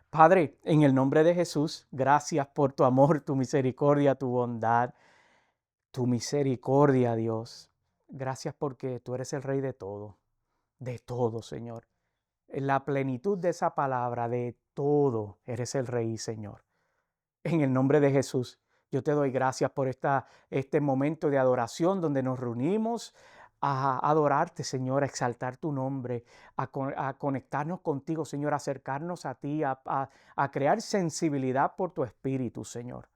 Padre, en el nombre de Jesús, gracias por tu amor, tu misericordia, tu bondad, tu misericordia, Dios. Gracias porque tú eres el Rey de todo, Señor. En la plenitud de esa palabra, de todo, eres el Rey, Señor. En el nombre de Jesús, yo te doy gracias por este momento de adoración donde nos reunimos a adorarte, Señor, a exaltar tu nombre, a conectarnos contigo, Señor, a acercarnos a ti, a crear sensibilidad por tu Espíritu, Señor.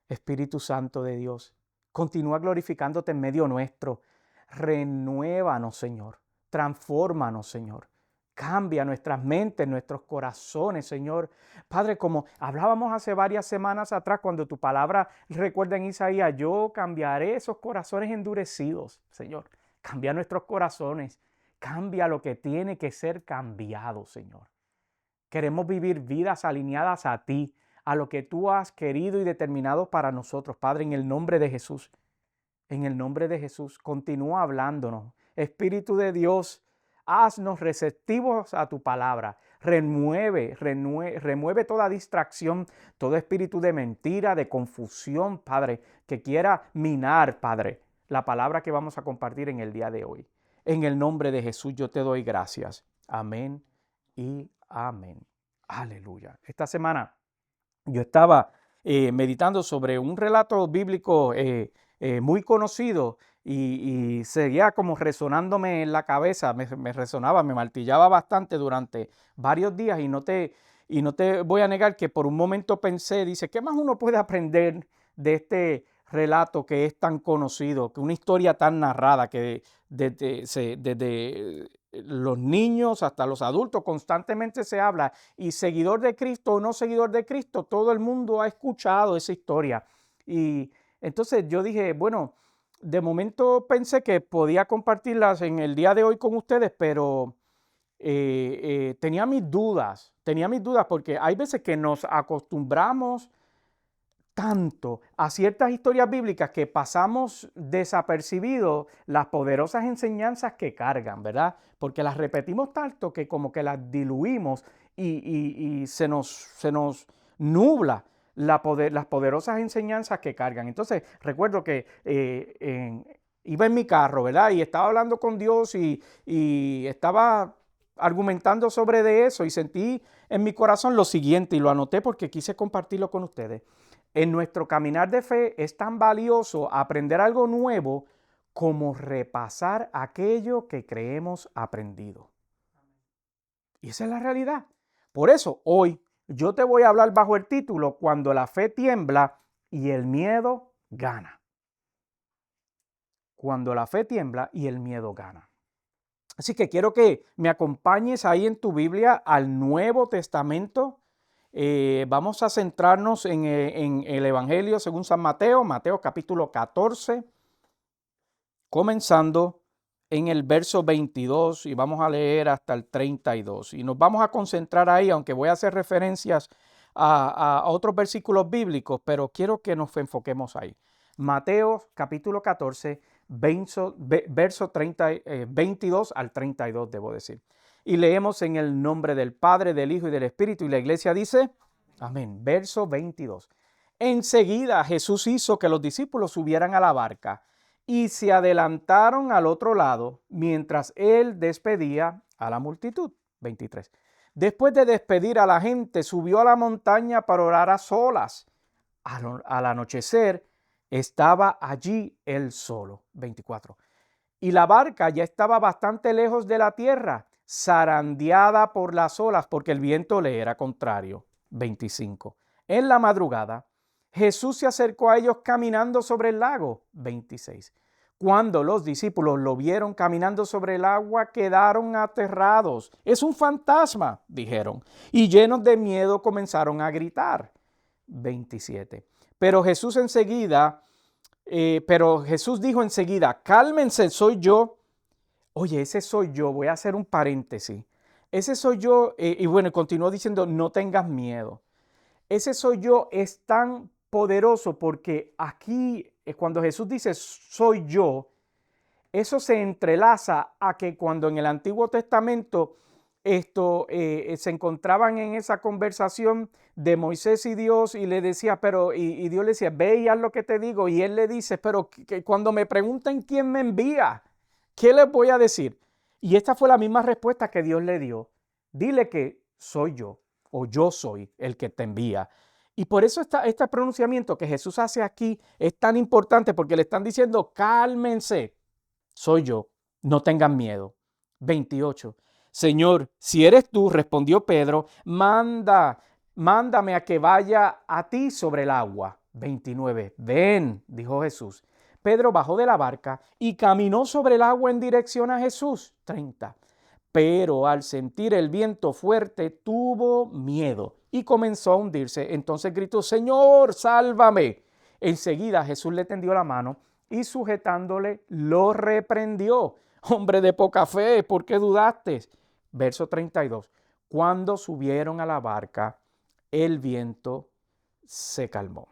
Espíritu Santo de Dios, continúa glorificándote en medio nuestro. Renuévanos, Señor. Transfórmanos, Señor. Cambia nuestras mentes, nuestros corazones, Señor. Padre, como hablábamos hace varias semanas atrás, cuando tu palabra recuerda en Isaías, yo cambiaré esos corazones endurecidos, Señor. Cambia nuestros corazones. Cambia lo que tiene que ser cambiado, Señor. Queremos vivir vidas alineadas a ti, a lo que tú has querido y determinado para nosotros, Padre, en el nombre de Jesús. En el nombre de Jesús, continúa hablándonos. Espíritu de Dios, haznos receptivos a tu palabra. Remueve toda distracción, todo espíritu de mentira, de confusión, Padre, que quiera minar, Padre, la palabra que vamos a compartir en el día de hoy. En el nombre de Jesús yo te doy gracias. Amén y amén. Aleluya. Esta semana yo estaba meditando sobre un relato bíblico muy conocido y seguía como resonándome en la cabeza, me resonaba, me martillaba bastante durante varios días y no te voy a negar que por un momento pensé, dice, ¿qué más uno puede aprender de este relato que es tan conocido, que una historia tan narrada que desde los niños hasta los adultos constantemente se habla y seguidor de Cristo o no seguidor de Cristo, todo el mundo ha escuchado esa historia. Y entonces yo dije, bueno, de momento pensé que podía compartirlas en el día de hoy con ustedes, pero tenía mis dudas porque hay veces que nos acostumbramos tanto a ciertas historias bíblicas que pasamos desapercibidos las poderosas enseñanzas que cargan, ¿verdad? Porque las repetimos tanto que como que las diluimos y se nos nubla las poderosas enseñanzas que cargan. Entonces, recuerdo que iba en mi carro, ¿verdad? Y estaba hablando con Dios y estaba argumentando sobre de eso y sentí en mi corazón lo siguiente y lo anoté porque quise compartirlo con ustedes. En nuestro caminar de fe es tan valioso aprender algo nuevo como repasar aquello que creemos aprendido. Y esa es la realidad. Por eso hoy yo te voy a hablar bajo el título Cuando la fe tiembla y el miedo gana. Cuando la fe tiembla y el miedo gana. Así que quiero que me acompañes ahí en tu Biblia al Nuevo Testamento. Vamos a centrarnos en el Evangelio según San Mateo, Mateo capítulo 14, comenzando en el verso 22 y vamos a leer hasta el 32. Y nos vamos a concentrar ahí, aunque voy a hacer referencias a otros versículos bíblicos, pero quiero que nos enfoquemos ahí. Mateo capítulo 14, verso 22 al 32, debo decir. Y leemos en el nombre del Padre, del Hijo y del Espíritu. Y la iglesia dice, amén. Verso 22. Enseguida Jesús hizo que los discípulos subieran a la barca y se adelantaron al otro lado mientras él despedía a la multitud. 23. Después de despedir a la gente, subió a la montaña para orar a solas. Al anochecer estaba allí él solo. 24. Y la barca ya estaba bastante lejos de la tierra, zarandeada por las olas, porque el viento le era contrario. 25. En la madrugada, Jesús se acercó a ellos caminando sobre el lago. 26. Cuando los discípulos lo vieron caminando sobre el agua, quedaron aterrados. Es un fantasma, dijeron, y llenos de miedo comenzaron a gritar. 27. Pero Jesús dijo enseguida, cálmense, soy yo. Oye, ese soy yo, voy a hacer un paréntesis. Ese soy yo, y bueno, continuó diciendo, no tengas miedo. Ese soy yo es tan poderoso porque aquí, cuando Jesús dice soy yo, eso se entrelaza a que cuando en el Antiguo Testamento se encontraban en esa conversación de Moisés y Dios y le decía, y Dios le decía, ve y haz lo que te digo. Y él le dice, pero que cuando me pregunten quién me envía, ¿qué les voy a decir? Y esta fue la misma respuesta que Dios le dio. Dile que soy yo, o yo soy el que te envía. Y por eso este pronunciamiento que Jesús hace aquí es tan importante, porque le están diciendo, cálmense, soy yo, no tengan miedo. 28. Señor, si eres tú, respondió Pedro, mándame a que vaya a ti sobre el agua. 29. Ven, dijo Jesús. Pedro bajó de la barca y caminó sobre el agua en dirección a Jesús. 30. Pero al sentir el viento fuerte tuvo miedo y comenzó a hundirse. Entonces gritó, Señor, sálvame. Enseguida Jesús le tendió la mano y sujetándole lo reprendió. Hombre de poca fe, ¿por qué dudaste? Verso 32. Cuando subieron a la barca, el viento se calmó.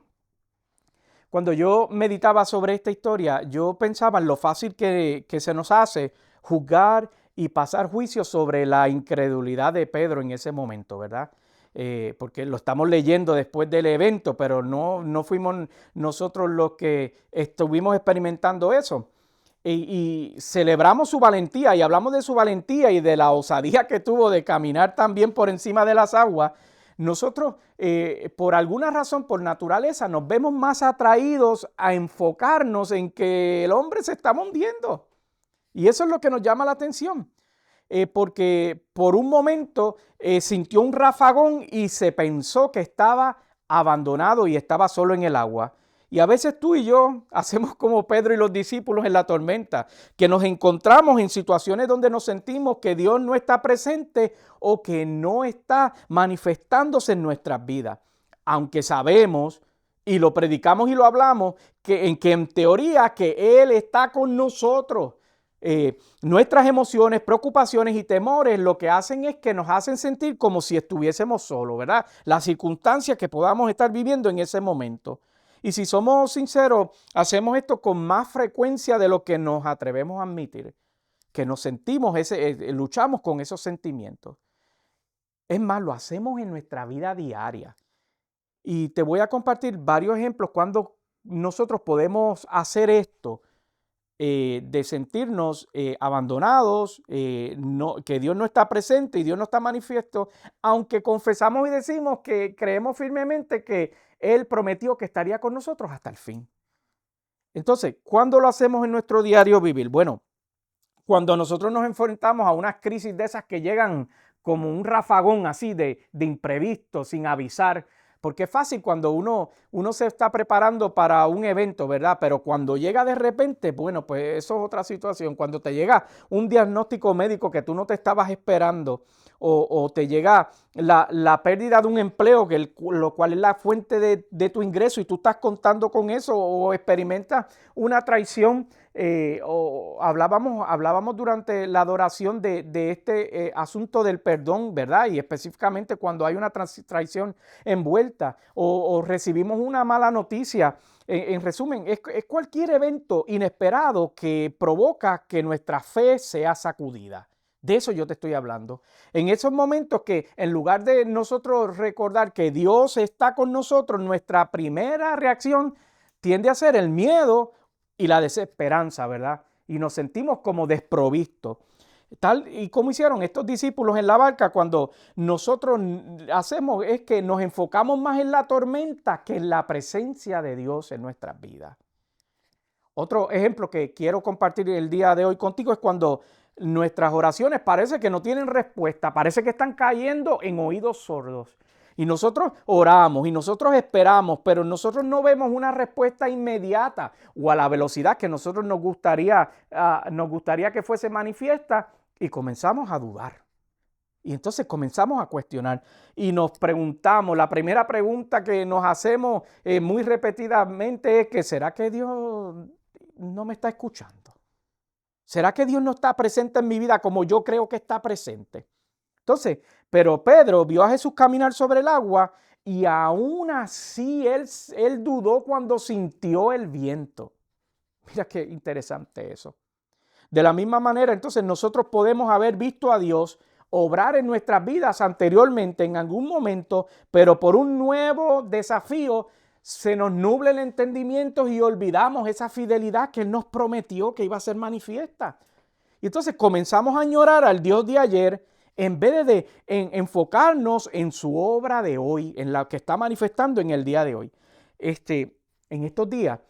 Cuando yo meditaba sobre esta historia, yo pensaba en lo fácil que se nos hace juzgar y pasar juicio sobre la incredulidad de Pedro en ese momento, ¿verdad? Porque lo estamos leyendo después del evento, pero no fuimos nosotros los que estuvimos experimentando eso. Y celebramos su valentía y hablamos de su valentía y de la osadía que tuvo de caminar también por encima de las aguas. Nosotros, por alguna razón, por naturaleza, nos vemos más atraídos a enfocarnos en que el hombre se está hundiendo. Y eso es lo que nos llama la atención. Porque por un momento sintió un rafagón y se pensó que estaba abandonado y estaba solo en el agua. Y a veces tú y yo hacemos como Pedro y los discípulos en la tormenta, que nos encontramos en situaciones donde nos sentimos que Dios no está presente o que no está manifestándose en nuestras vidas. Aunque sabemos y lo predicamos y lo hablamos, que en teoría que Él está con nosotros. Nuestras emociones, preocupaciones y temores lo que hacen es que nos hacen sentir como si estuviésemos solos, ¿verdad? Las circunstancias que podamos estar viviendo en ese momento. Y si somos sinceros, hacemos esto con más frecuencia de lo que nos atrevemos a admitir, que nos sentimos, luchamos con esos sentimientos. Es más, lo hacemos en nuestra vida diaria. Y te voy a compartir varios ejemplos cuando nosotros podemos hacer esto, de sentirnos abandonados, que Dios no está presente y Dios no está manifiesto, aunque confesamos y decimos que creemos firmemente que Él prometió que estaría con nosotros hasta el fin. Entonces, ¿cuándo lo hacemos en nuestro diario vivir? Bueno, cuando nosotros nos enfrentamos a unas crisis de esas que llegan como un rafagón así de imprevisto, sin avisar, porque es fácil cuando uno se está preparando para un evento, ¿verdad? Pero cuando llega de repente, bueno, pues eso es otra situación. Cuando te llega un diagnóstico médico que tú no te estabas esperando, o te llega la pérdida de un empleo, lo cual es la fuente de tu ingreso y tú estás contando con eso, o experimentas una traición. O hablábamos durante la adoración de este asunto del perdón, ¿verdad? Y específicamente cuando hay una traición envuelta, o recibimos una mala noticia. En resumen, es cualquier evento inesperado que provoca que nuestra fe sea sacudida. De eso yo te estoy hablando. En esos momentos que en lugar de nosotros recordar que Dios está con nosotros, nuestra primera reacción tiende a ser el miedo y la desesperanza, ¿verdad? Y nos sentimos como desprovistos. Tal y como hicieron estos discípulos en la barca, cuando nosotros hacemos es que nos enfocamos más en la tormenta que en la presencia de Dios en nuestras vidas. Otro ejemplo que quiero compartir el día de hoy contigo es cuando nuestras oraciones parece que no tienen respuesta, parece que están cayendo en oídos sordos. Y nosotros oramos y nosotros esperamos, pero nosotros no vemos una respuesta inmediata o a la velocidad que nosotros nos gustaría que fuese manifiesta, y comenzamos a dudar. Y entonces comenzamos a cuestionar y nos preguntamos, la primera pregunta que nos hacemos muy repetidamente es que ¿será que Dios no me está escuchando? ¿Será que Dios no está presente en mi vida como yo creo que está presente? Entonces, pero Pedro vio a Jesús caminar sobre el agua y aún así él dudó cuando sintió el viento. Mira qué interesante eso. De la misma manera, entonces nosotros podemos haber visto a Dios obrar en nuestras vidas anteriormente en algún momento, pero por un nuevo desafío se nos nubla el entendimiento y olvidamos esa fidelidad que Él nos prometió que iba a ser manifiesta. Y entonces comenzamos a añorar al Dios de ayer en vez de enfocarnos en su obra de hoy, en la que está manifestando en el día de hoy. En estos días,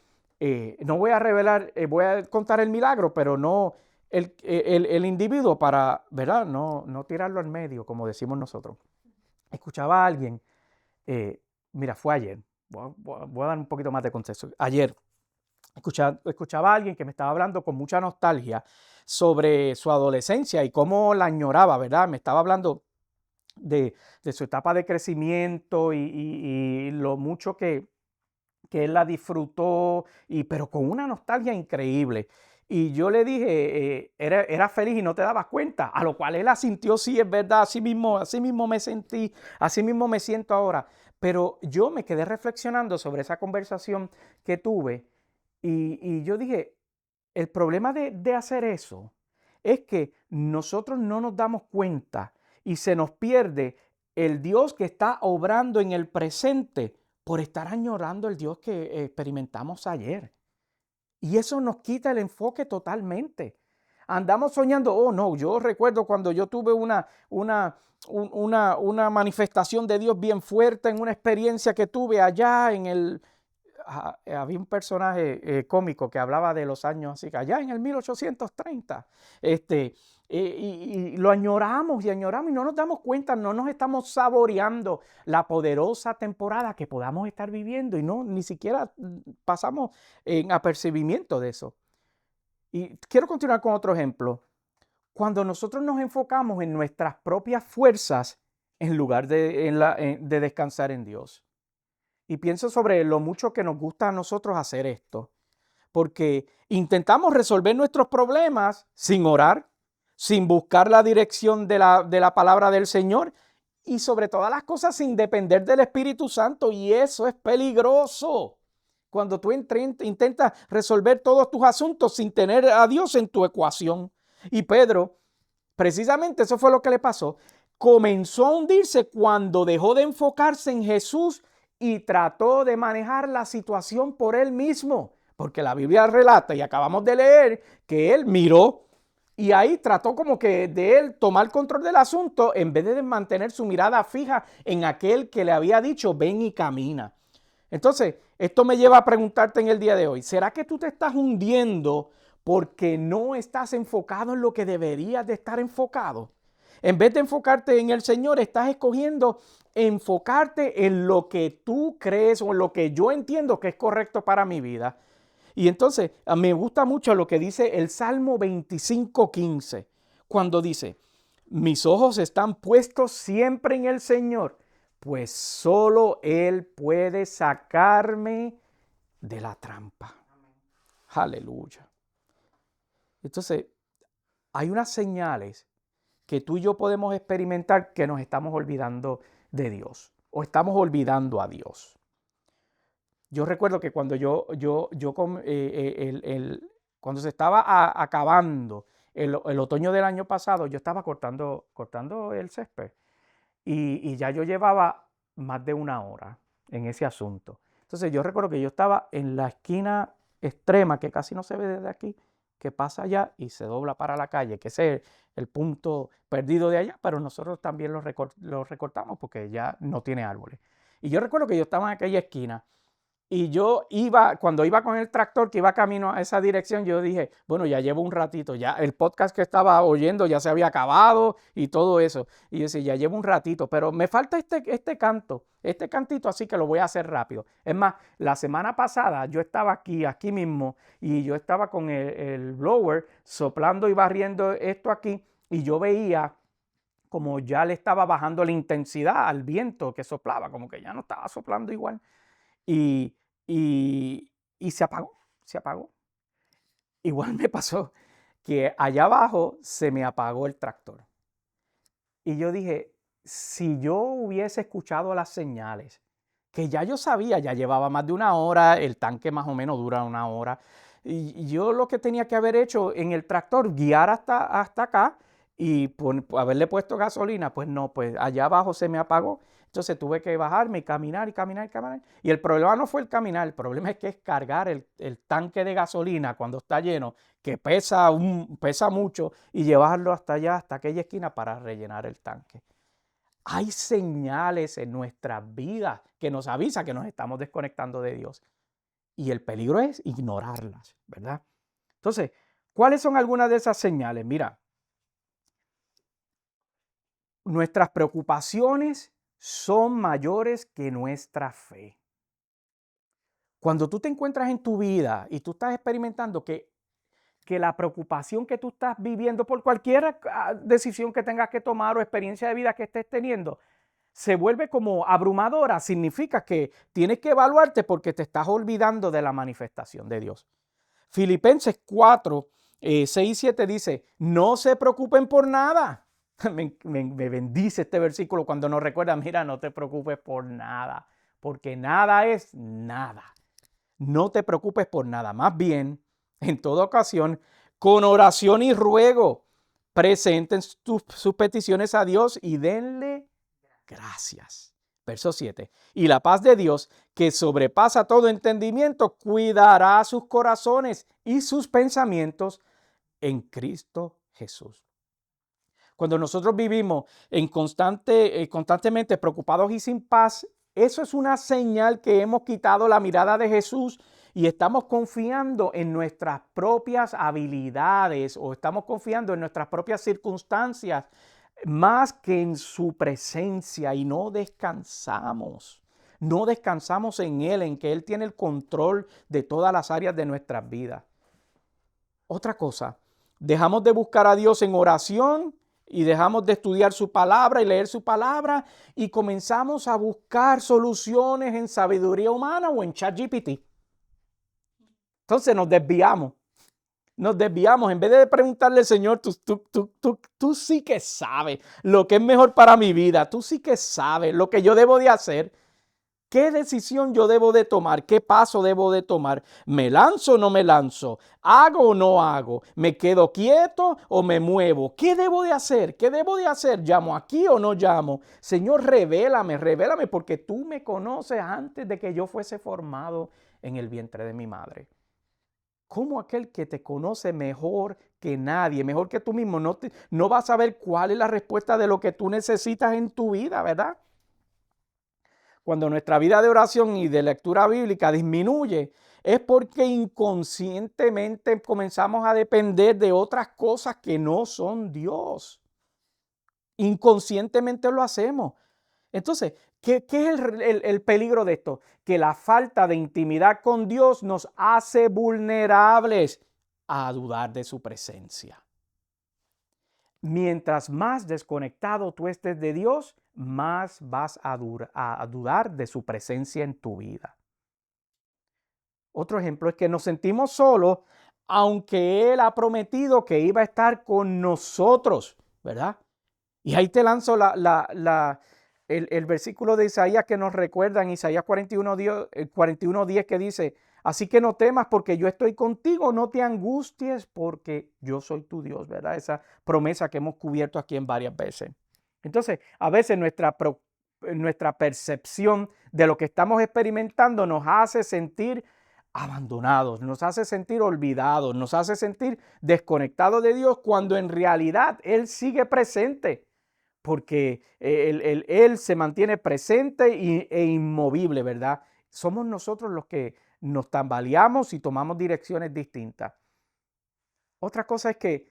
no voy a revelar, voy a contar el milagro, pero no el individuo para, ¿verdad? No tirarlo al medio, como decimos nosotros. Escuchaba a alguien, mira, fue ayer, voy a dar un poquito más de contexto. Ayer escuchaba a alguien que me estaba hablando con mucha nostalgia sobre su adolescencia y cómo la añoraba, ¿verdad? Me estaba hablando de su etapa de crecimiento y lo mucho que él la disfrutó, pero con una nostalgia increíble. Y yo le dije, era feliz y no te dabas cuenta, a lo cual él asintió, sí, es verdad, así mismo me sentí, así mismo me siento ahora. Pero yo me quedé reflexionando sobre esa conversación que tuve y yo dije, el problema de hacer eso es que nosotros no nos damos cuenta y se nos pierde el Dios que está obrando en el presente por estar añorando el Dios que experimentamos ayer. Y eso nos quita el enfoque totalmente. Andamos soñando, oh no, yo recuerdo cuando yo tuve una manifestación de Dios bien fuerte en una experiencia que tuve allá en el... Había un personaje cómico que hablaba de los años así, allá en el 1830. Y lo añoramos y no nos damos cuenta, no nos estamos saboreando la poderosa temporada que podamos estar viviendo y no, ni siquiera pasamos en apercibimiento de eso. Y quiero continuar con otro ejemplo. Cuando nosotros nos enfocamos en nuestras propias fuerzas en lugar de descansar en Dios. Y pienso sobre lo mucho que nos gusta a nosotros hacer esto, porque intentamos resolver nuestros problemas sin orar, sin buscar la dirección de la palabra del Señor y sobre todas las cosas sin depender del Espíritu Santo, y eso es peligroso. Cuando tú intentas resolver todos tus asuntos sin tener a Dios en tu ecuación. Y Pedro, precisamente eso fue lo que le pasó. Comenzó a hundirse cuando dejó de enfocarse en Jesús y trató de manejar la situación por él mismo. Porque la Biblia relata, y acabamos de leer, que él miró y ahí trató como que de él tomar control del asunto en vez de mantener su mirada fija en aquel que le había dicho, ven y camina. Entonces, esto me lleva a preguntarte en el día de hoy, ¿será que tú te estás hundiendo porque no estás enfocado en lo que deberías de estar enfocado? En vez de enfocarte en el Señor, estás escogiendo enfocarte en lo que tú crees o en lo que yo entiendo que es correcto para mi vida. Y entonces, me gusta mucho lo que dice el Salmo 25:15, cuando dice, mis ojos están puestos siempre en el Señor, pues solo Él puede sacarme de la trampa. Aleluya. Entonces, hay unas señales que tú y yo podemos experimentar que nos estamos olvidando de Dios o estamos olvidando a Dios. Yo recuerdo que cuando cuando se estaba acabando el otoño del año pasado, yo estaba cortando el césped y ya yo llevaba más de una hora en ese asunto. Entonces yo recuerdo que yo estaba en la esquina extrema, que casi no se ve desde aquí, que pasa allá y se dobla para la calle, que ese es el punto perdido de allá, pero nosotros también lo recortamos porque ya no tiene árboles. Y yo recuerdo que yo estaba en aquella esquina y cuando iba con el tractor que iba camino a esa dirección, yo dije, bueno, ya llevo un ratito, ya el podcast que estaba oyendo ya se había acabado y todo eso. Y yo decía, ya llevo un ratito, pero me falta este cantito, así que lo voy a hacer rápido. Es más, la semana pasada yo estaba aquí mismo, y yo estaba con el blower soplando y barriendo esto aquí, y yo veía como ya le estaba bajando la intensidad al viento que soplaba, como que ya no estaba soplando igual. Y, y se apagó. Igual me pasó que allá abajo se me apagó el tractor. Y yo dije, si yo hubiese escuchado las señales, que ya yo sabía, ya llevaba más de una hora, el tanque más o menos dura una hora, y yo lo que tenía que haber hecho en el tractor, guiar hasta acá y por haberle puesto gasolina, pues no, pues allá abajo se me apagó. Entonces tuve que bajarme y caminar y caminar y caminar. Y el problema no fue el caminar, el problema es que es cargar el tanque de gasolina cuando está lleno, que pesa mucho, y llevarlo hasta allá, hasta aquella esquina para rellenar el tanque. Hay señales en nuestras vidas que nos avisan que nos estamos desconectando de Dios. Y el peligro es ignorarlas, ¿verdad? Entonces, ¿cuáles son algunas de esas señales? Mira, nuestras preocupaciones son mayores que nuestra fe. Cuando tú te encuentras en tu vida y tú estás experimentando que la preocupación que tú estás viviendo por cualquier decisión que tengas que tomar o experiencia de vida que estés teniendo, se vuelve como abrumadora, significa que tienes que evaluarte porque te estás olvidando de la manifestación de Dios. Filipenses 4, 6 y 7 dice, no se preocupen por nada. Me bendice este versículo cuando nos recuerda, mira, no te preocupes por nada, porque nada es nada. No te preocupes por nada, más bien, en toda ocasión, con oración y ruego, presenten sus peticiones a Dios y denle gracias. Verso 7. Y la paz de Dios, que sobrepasa todo entendimiento, cuidará sus corazones y sus pensamientos en Cristo Jesús. Cuando nosotros vivimos constantemente preocupados y sin paz, eso es una señal que hemos quitado la mirada de Jesús y estamos confiando en nuestras propias habilidades o estamos confiando en nuestras propias circunstancias más que en su presencia y no descansamos. No descansamos en Él, en que Él tiene el control de todas las áreas de nuestras vidas. Otra cosa, dejamos de buscar a Dios en oración y dejamos de estudiar su palabra y leer su palabra y comenzamos a buscar soluciones en sabiduría humana o en ChatGPT. Entonces nos desviamos. En vez de preguntarle al Señor, tú sí que sabes lo que es mejor para mi vida, tú sí que sabes lo que yo debo de hacer, qué decisión yo debo de tomar, qué paso debo de tomar, me lanzo o no me lanzo, hago o no hago, me quedo quieto o me muevo, ¿qué debo de hacer? ¿Qué debo de hacer? ¿Llamo aquí o no llamo? Señor, revélame porque tú me conoces antes de que yo fuese formado en el vientre de mi madre. ¿Cómo aquel que te conoce mejor que nadie, mejor que tú mismo, no va a saber cuál es la respuesta de lo que tú necesitas en tu vida, ¿verdad? Cuando nuestra vida de oración y de lectura bíblica disminuye, es porque inconscientemente comenzamos a depender de otras cosas que no son Dios. Inconscientemente lo hacemos. Entonces, ¿qué es el peligro de esto? Que la falta de intimidad con Dios nos hace vulnerables a dudar de su presencia. Mientras más desconectado tú estés de Dios, más vas a dudar de su presencia en tu vida. Otro ejemplo es que nos sentimos solos, aunque Él ha prometido que iba a estar con nosotros, ¿verdad? Y ahí te lanzo el versículo de Isaías que nos recuerda en Isaías 41:10 que dice, así que no temas porque yo estoy contigo, no te angusties porque yo soy tu Dios, ¿verdad? Esa promesa que hemos cubierto aquí en varias veces. Entonces, a veces nuestra percepción de lo que estamos experimentando nos hace sentir abandonados, nos hace sentir olvidados, nos hace sentir desconectados de Dios cuando en realidad Él sigue presente. Porque Él se mantiene presente e inmovible, ¿verdad? Somos nosotros los que nos tambaleamos y tomamos direcciones distintas. Otra cosa es que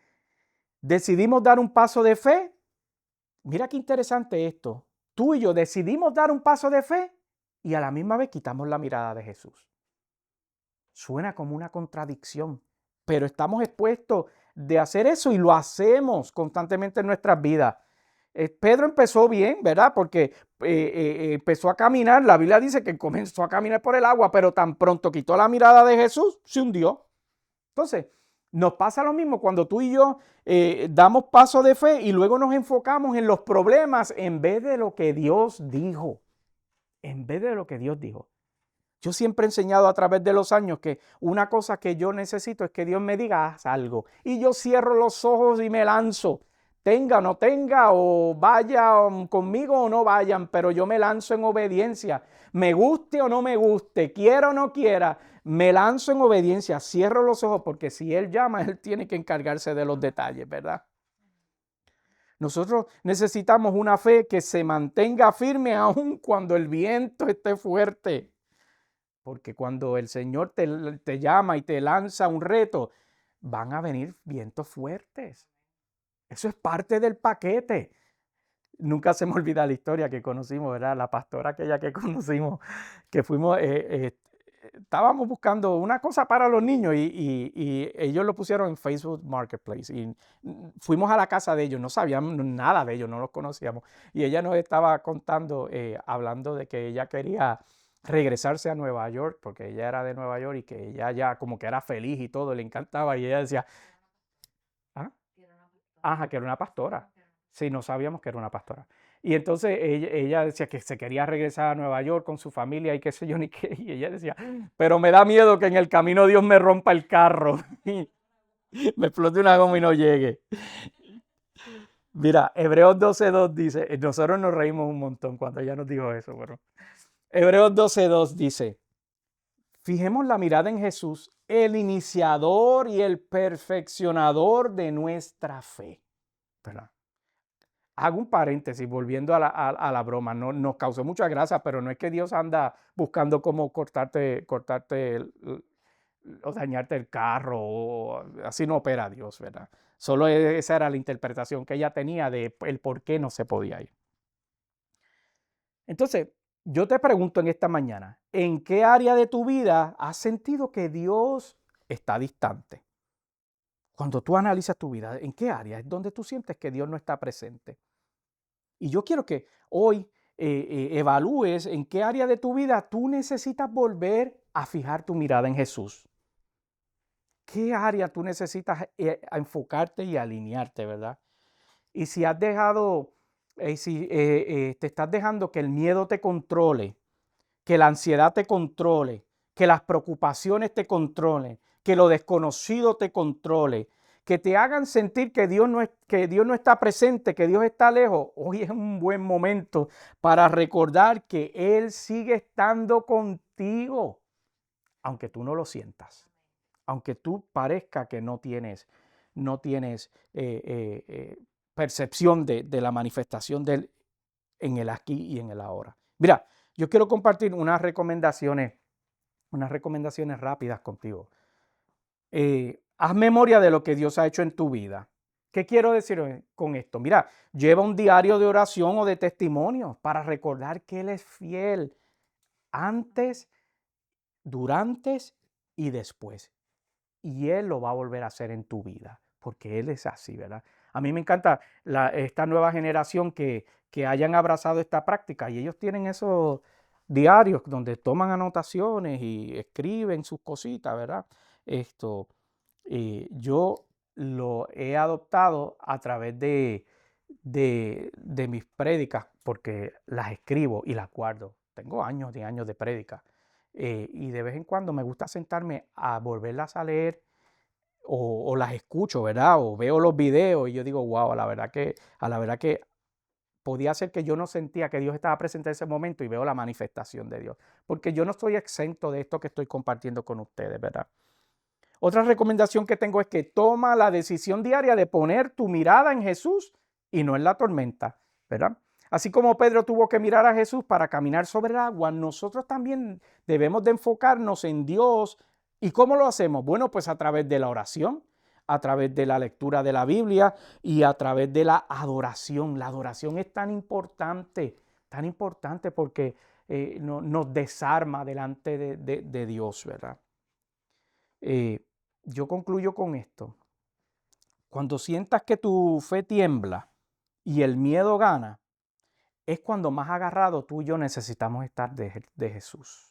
decidimos dar un paso de fe. Mira qué interesante esto. Tú y yo decidimos dar un paso de fe y a la misma vez quitamos la mirada de Jesús. Suena como una contradicción, pero estamos expuestos de hacer eso y lo hacemos constantemente en nuestras vidas. Pedro empezó bien, ¿verdad? Porque empezó a caminar. La Biblia dice que comenzó a caminar por el agua, pero tan pronto quitó la mirada de Jesús, se hundió. Entonces, nos pasa lo mismo cuando tú y yo damos paso de fe y luego nos enfocamos en los problemas en vez de lo que Dios dijo. En vez de lo que Dios dijo. Yo siempre he enseñado a través de los años que una cosa que yo necesito es que Dios me diga, haz algo. Y yo cierro los ojos y me lanzo. tenga o no tenga, o vaya conmigo o no vayan, pero yo me lanzo en obediencia. Me guste o no me guste, quiera o no quiera, me lanzo en obediencia, cierro los ojos, porque si Él llama, Él tiene que encargarse de los detalles, ¿verdad? Nosotros necesitamos una fe que se mantenga firme aun cuando el viento esté fuerte. Porque cuando el Señor te llama y te lanza un reto, van a venir vientos fuertes. Eso es parte del paquete. Nunca se me olvida la historia que conocimos, ¿verdad? La pastora aquella que conocimos, que fuimos, estábamos buscando una cosa para los niños y ellos lo pusieron en Facebook Marketplace y fuimos a la casa de ellos, no sabíamos nada de ellos, no los conocíamos. Y ella nos estaba contando, hablando de que ella quería regresarse a Nueva York, porque ella era de Nueva York y que ella ya como que era feliz y todo, le encantaba. Y ella decía, ¿ah? Ajá, que era una pastora. Sí, no sabíamos que era una pastora. Y entonces ella decía que se quería regresar a Nueva York con su familia y qué sé yo ni qué. Y ella decía, pero me da miedo que en el camino Dios me rompa el carro y me explote una goma y no llegue. Mira, Hebreos 12:2 dice, nosotros nos reímos un montón cuando ella nos dijo eso, pero Hebreos 12:2 dice, fijemos la mirada en Jesús, el iniciador y el perfeccionador de nuestra fe. ¿Verdad? Hago un paréntesis, volviendo a la broma, no, nos causó mucha gracia, pero no es que Dios anda buscando cómo cortarte o dañarte el carro, o así no opera Dios, ¿verdad? Solo esa era la interpretación que ella tenía de el por qué no se podía ir. Entonces, yo te pregunto en esta mañana, ¿en qué área de tu vida has sentido que Dios está distante? Cuando tú analizas tu vida, ¿en qué área es donde tú sientes que Dios no está presente? Y yo quiero que hoy evalúes en qué área de tu vida tú necesitas volver a fijar tu mirada en Jesús. ¿Qué área tú necesitas enfocarte y alinearte, verdad? Y si has dejado, si te estás dejando que el miedo te controle, que la ansiedad te controle, que las preocupaciones te controlen, que lo desconocido te controle, que te hagan sentir que que Dios no está presente, que Dios está lejos, hoy es un buen momento para recordar que Él sigue estando contigo, aunque tú no lo sientas, aunque tú parezca que no tienes percepción de la manifestación de Él en el aquí y en el ahora. Mira, yo quiero compartir unas recomendaciones rápidas contigo. Haz memoria de lo que Dios ha hecho en tu vida. ¿Qué quiero decir con esto? Mira, lleva un diario de oración o de testimonio para recordar que Él es fiel antes, durante y después. Y Él lo va a volver a hacer en tu vida, porque Él es así, ¿verdad? A mí me encanta esta nueva generación que hayan abrazado esta práctica y ellos tienen esos diarios donde toman anotaciones y escriben sus cositas, ¿verdad? Yo lo he adoptado a través de mis prédicas porque las escribo y las guardo. Tengo años y años de prédicas. Y de vez en cuando me gusta sentarme a volverlas a leer o las escucho, ¿verdad? O veo los videos y yo digo, wow, a la verdad que podía ser que yo no sentía que Dios estaba presente en ese momento y veo la manifestación de Dios. Porque yo no estoy exento de esto que estoy compartiendo con ustedes, ¿verdad? Otra recomendación que tengo es que toma la decisión diaria de poner tu mirada en Jesús y no en la tormenta, ¿verdad? Así como Pedro tuvo que mirar a Jesús para caminar sobre el agua, nosotros también debemos de enfocarnos en Dios. ¿Y cómo lo hacemos? Bueno, pues a través de la oración, a través de la lectura de la Biblia y a través de la adoración. La adoración es tan importante porque nos desarma delante de Dios, ¿verdad? Yo concluyo con esto. Cuando sientas que tu fe tiembla y el miedo gana, es cuando más agarrado tú y yo necesitamos estar de Jesús.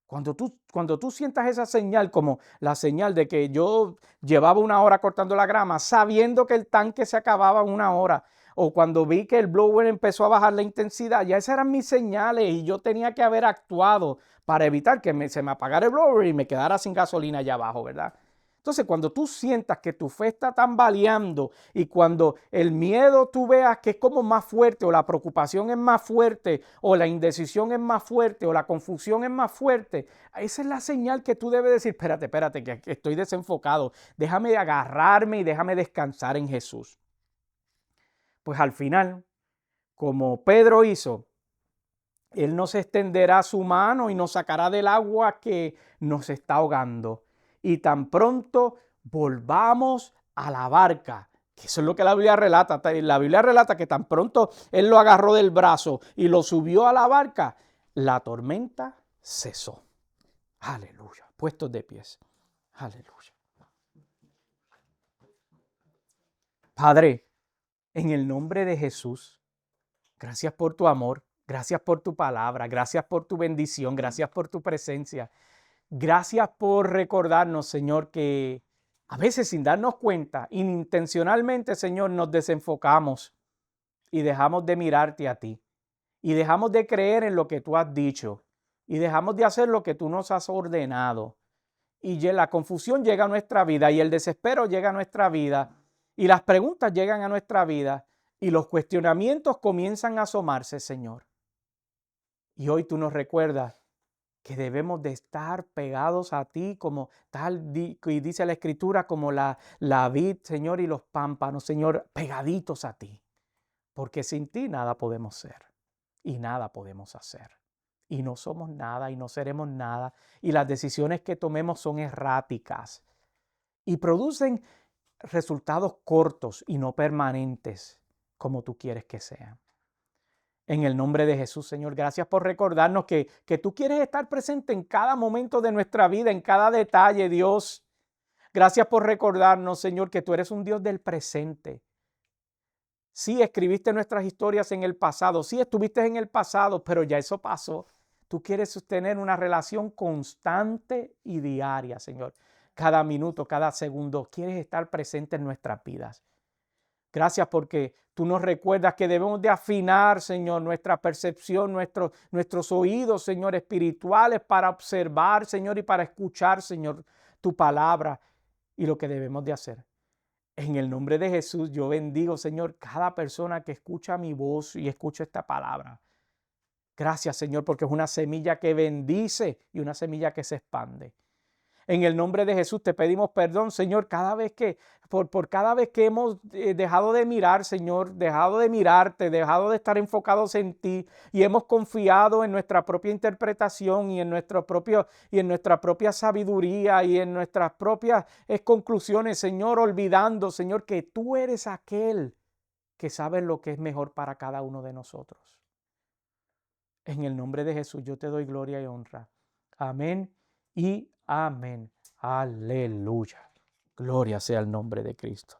Cuando tú sientas esa señal, como la señal de que yo llevaba 1 hora cortando la grama, sabiendo que el tanque se acababa en 1 hora, o cuando vi que el blower empezó a bajar la intensidad, ya esas eran mis señales y yo tenía que haber actuado para evitar que se me apagara el blower y me quedara sin gasolina allá abajo, ¿verdad? Entonces, cuando tú sientas que tu fe está tambaleando y cuando el miedo tú veas que es como más fuerte o la preocupación es más fuerte o la indecisión es más fuerte o la confusión es más fuerte, esa es la señal que tú debes decir, espérate, que estoy desenfocado, déjame agarrarme y déjame descansar en Jesús. Pues al final, como Pedro hizo, Él nos extenderá su mano y nos sacará del agua que nos está ahogando. Y tan pronto volvamos a la barca, que eso es lo que la Biblia relata. La Biblia relata que tan pronto Él lo agarró del brazo y lo subió a la barca, la tormenta cesó. Aleluya. Puestos de pies. Aleluya. Padre, en el nombre de Jesús, gracias por tu amor, gracias por tu palabra, gracias por tu bendición, gracias por tu presencia. Gracias por recordarnos, Señor, que a veces sin darnos cuenta, inintencionalmente, Señor, nos desenfocamos y dejamos de mirarte a ti y dejamos de creer en lo que tú has dicho y dejamos de hacer lo que tú nos has ordenado. Y la confusión llega a nuestra vida y el desespero llega a nuestra vida y las preguntas llegan a nuestra vida y los cuestionamientos comienzan a asomarse, Señor. Y hoy tú nos recuerdas que debemos de estar pegados a ti como tal, y dice la Escritura, como la vid, Señor, y los pámpanos, Señor, pegaditos a ti. Porque sin ti nada podemos ser y nada podemos hacer. Y no somos nada y no seremos nada. Y las decisiones que tomemos son erráticas y producen resultados cortos y no permanentes como tú quieres que sean. En el nombre de Jesús, Señor, gracias por recordarnos que tú quieres estar presente en cada momento de nuestra vida, en cada detalle, Dios. Gracias por recordarnos, Señor, que tú eres un Dios del presente. Sí, escribiste nuestras historias en el pasado, sí, estuviste en el pasado, pero ya eso pasó. Tú quieres sostener una relación constante y diaria, Señor. Cada minuto, cada segundo, quieres estar presente en nuestras vidas. Gracias porque tú nos recuerdas que debemos de afinar, Señor, nuestra percepción, nuestros oídos, Señor, espirituales para observar, Señor, y para escuchar, Señor, tu palabra y lo que debemos de hacer. En el nombre de Jesús, yo bendigo, Señor, cada persona que escucha mi voz y escucha esta palabra. Gracias, Señor, porque es una semilla que bendice y una semilla que se expande. En el nombre de Jesús te pedimos perdón, Señor, por cada vez que hemos dejado de mirar, Señor, dejado de mirarte, dejado de estar enfocados en ti y hemos confiado en nuestra propia interpretación y en nuestra propia sabiduría y en nuestras propias conclusiones, Señor, olvidando, Señor, que tú eres aquel que sabe lo que es mejor para cada uno de nosotros. En el nombre de Jesús yo te doy gloria y honra. Amén y amén. Aleluya. Gloria sea el nombre de Cristo.